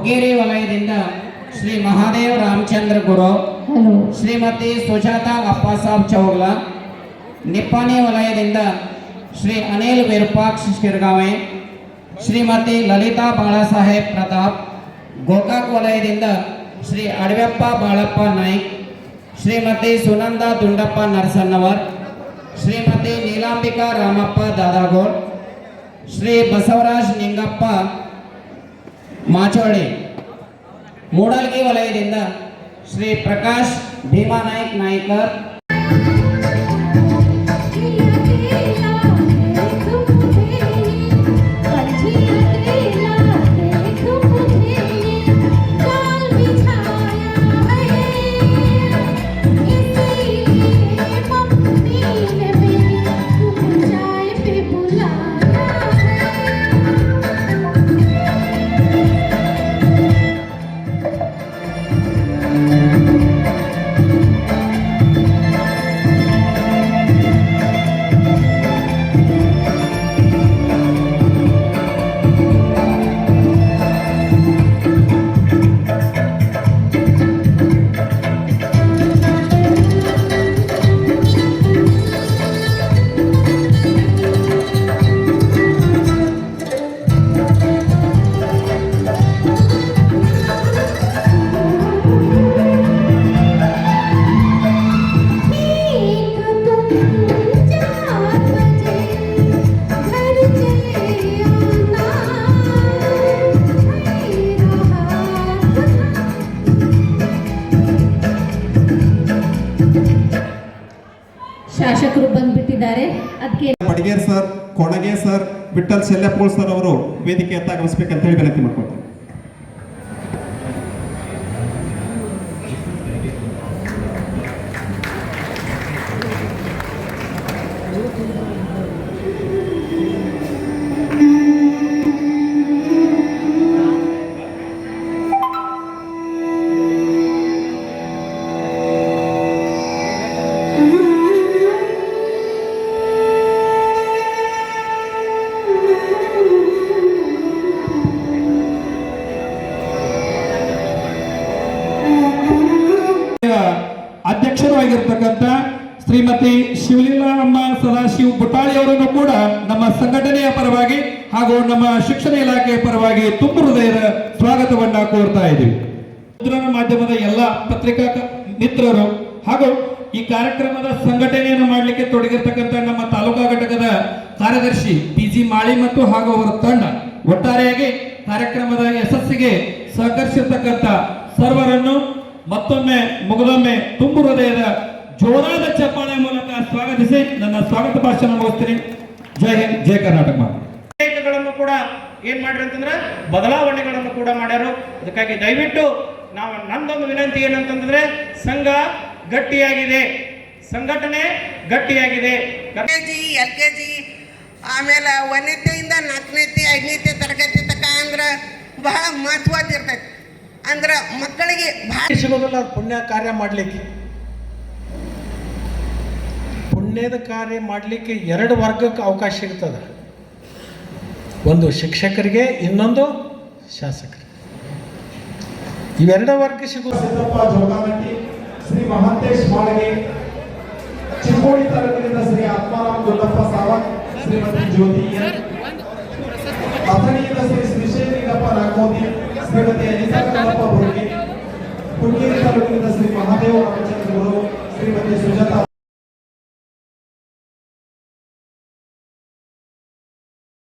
ಹುಕ್ಕೇರಿ ವಲಯದಿಂದ ಶ್ರೀ ಮಹಾದೇವ್ ರಾಮಚಂದ್ರ ಗುರು, ಶ್ರೀಮತಿ ಸುಜಾತಾ ಅಪ್ಪಾಸಾಬ್ ಚೌಗ್ಲ. ನಿಪ್ಪಾಣಿ ವಲಯದಿಂದ ಶ್ರೀ ಅನಿಲ್ ವಿರೂಪಾಕ್ಷ ಶಿರ್ಗಾವೆ, ಶ್ರೀಮತಿ ಲಲಿತಾ ಬಾಳಾಸಾಹೇಬ್ ಪ್ರತಾಪ್. ಗೋಕಾಕ್ ವಲಯದಿಂದ ಶ್ರೀ ಅಡವೆಪ್ಪ ಬಾಳಪ್ಪ ನಾಯ್ಕ್, ಶ್ರೀಮತಿ ಸುನಂದಾ ದುಂಡಪ್ಪ ನರಸನ್ನವರ್, ಶ್ರೀಮತಿ ನೀಲಾಂಬಿಕಾ ರಾಮಪ್ಪ ದಾದಾಗೋಳ್, ಶ್ರೀ ಬಸವರಾಜ್ ನಿಂಗಪ್ಪ ಮಾಚೋಳಿ. ಮೂಡಲ್ಗಿ ವಲಯದಿಂದ ಶ್ರೀ ಪ್ರಕಾಶ್ ಭೀಮಾ ನಾಯ್ಕ್ ನಾಯ್ಕರ್. ಶಾಸಕರು ಬಂದ್ಬಿಟ್ಟಿದ್ದಾರೆ. ಅದಕ್ಕೆ ಪಡಿಗೇರ್ ಸರ್, ಕೊಣಗೆ ಸರ್, ವಿಠಲ್ ಶೆಲ್ಯಪೋಳ್ ಸರ್ ಅವರು ವೇದಿಕೆಯತ್ತ ಆಗಮಿಸಬೇಕಂತ ಹೇಳಿ ವಿನಂತಿ ಮಾಡ್ಕೊಳ್ತೀನಿ. ಅಧ್ಯಕ್ಷರು ಆಗಿರ್ತಕ್ಕಂಥ ಶ್ರೀಮತಿ ಶಿವಲೀಲಾ ಅಮ್ಮ ಸದಾಶಿವ್ ಬುಟಾಳಿ ಅವರನ್ನು ಕೂಡ ನಮ್ಮ ಸಂಘಟನೆಯ ಪರವಾಗಿ ಹಾಗೂ ನಮ್ಮ ಶಿಕ್ಷಣ ಇಲಾಖೆಯ ಪರವಾಗಿ ತುಂಬ ಹೃದಯದ ಸ್ವಾಗತವನ್ನ ಕೋರ್ತಾ ಇದ್ದೀವಿ. ಮುದ್ರಣ ಮಾಧ್ಯಮದ ಎಲ್ಲ ಪತ್ರಿಕಾ ಮಿತ್ರರು ಹಾಗೂ ಈ ಕಾರ್ಯಕ್ರಮದ ಸಂಘಟನೆಯನ್ನು ಮಾಡಲಿಕ್ಕೆ ತೊಡಗಿರ್ತಕ್ಕಂಥ ನಮ್ಮ ತಾಲೂಕಾ ಘಟಕದ ಕಾರ್ಯದರ್ಶಿ PG ಮಾಳಿ ಮತ್ತು ಹಾಗೂ ಅವರ ತಂಡ, ಒಟ್ಟಾರೆಯಾಗಿ ಕಾರ್ಯಕ್ರಮದ ಯಶಸ್ಸಿಗೆ ಸಹಕರಿಸಿರ್ತಕ್ಕಂಥ ಸರ್ವರನ್ನು ಮತ್ತೊಮ್ಮೆ ಮುಗಿದೊಮ್ಮೆ ತುಂಬು ಹೃದಯದ ಜೋರಾದ ಚಪ್ಪಾಳೆ ಮೂಲಕ ಸ್ವಾಗತಿಸಿ ನನ್ನ ಸ್ವಾಗತ ಭಾಷಣ ಮುಗಿಸ್ತೀನಿ. ಜೈ ಹಿಂದ್, ಜೈ ಕರ್ನಾಟಕ. ಕೂಡ ಏನ್ ಮಾಡ್ರಿ ಅಂತಂದ್ರೆ ಬದಲಾವಣೆಗಳನ್ನು ಕೂಡ ಮಾಡ್ಯಾರು. ಅದಕ್ಕಾಗಿ ದಯವಿಟ್ಟು ನಾವು ನಂದೊಂದು ವಿನಂತಿ ಏನಂತಂದ್ರೆ ಸಂಘ ಗಟ್ಟಿಯಾಗಿದೆ, ಸಂಘಟನೆ ಗಟ್ಟಿಯಾಗಿದೆ. LKG ಆಮೇಲೆ 1ನೇತೆಯಿಂದ 4ನೇತೆ 5ನೇತೆ ತರಗತಿ ತಕ ಅಂದ್ರೆ ಬಹಳ ಮಹತ್ವದ ಇರ್ತೈತಿ. ಅಂದ್ರೆ ಮಕ್ಕಳಿಗೆ ಸಿಗೋದಿಲ್ಲ ಪುಣ್ಯ ಕಾರ್ಯ ಮಾಡಲಿಕ್ಕೆ. ಪುಣ್ಯದ ಕಾರ್ಯ ಮಾಡಲಿಕ್ಕೆ 2 ವರ್ಗಕ್ಕೆ ಅವಕಾಶ ಇರ್ತದೆ. ಒಂದು ಶಿಕ್ಷಕರಿಗೆ, ಇನ್ನೊಂದು ಶಾಸಕರಿಗೆ. ಇವೆರಡು ವರ್ಗ ಸಿಗೋದು. ಸಿದ್ದಪ್ಪ ಜೋಗಾನಟ್ಟಿ, ಶ್ರೀ ಮಹಾಂತೇಶ್ ಮಾಳಗೆ, ಚಿಕ್ಕೋಡಿ ತಾಲೂಕಿನಿಂದ ಶ್ರೀ ಆತ್ಮಾರಾಮ್ ಗುಲ್ಲಪ್ಪ ಸಾವತ್, ಶ್ರೀಮತಿ ಜ್ಯೋತಿ ಎನ್, ಅಥಣಿಯಿಂದ ಶ್ರೀ ಶ್ರೀಶೈಲಿಂಗಪ್ಪ ನಾಗೋದಿ, ಶ್ರೀಮತಿ ಅನಿತಾ ಕಲ್ಲಪ್ಪ ಬುರ್ಗಿ, ಹುಕ್ಕೇರಿ ತಾಲೂಕಿನಿಂದ ಶ್ರೀ ಮಹಾದೇವ ರಾಮಚಂದ್ರ ಗುರು, ಶ್ರೀಮತಿ ಸುಜಾತಾ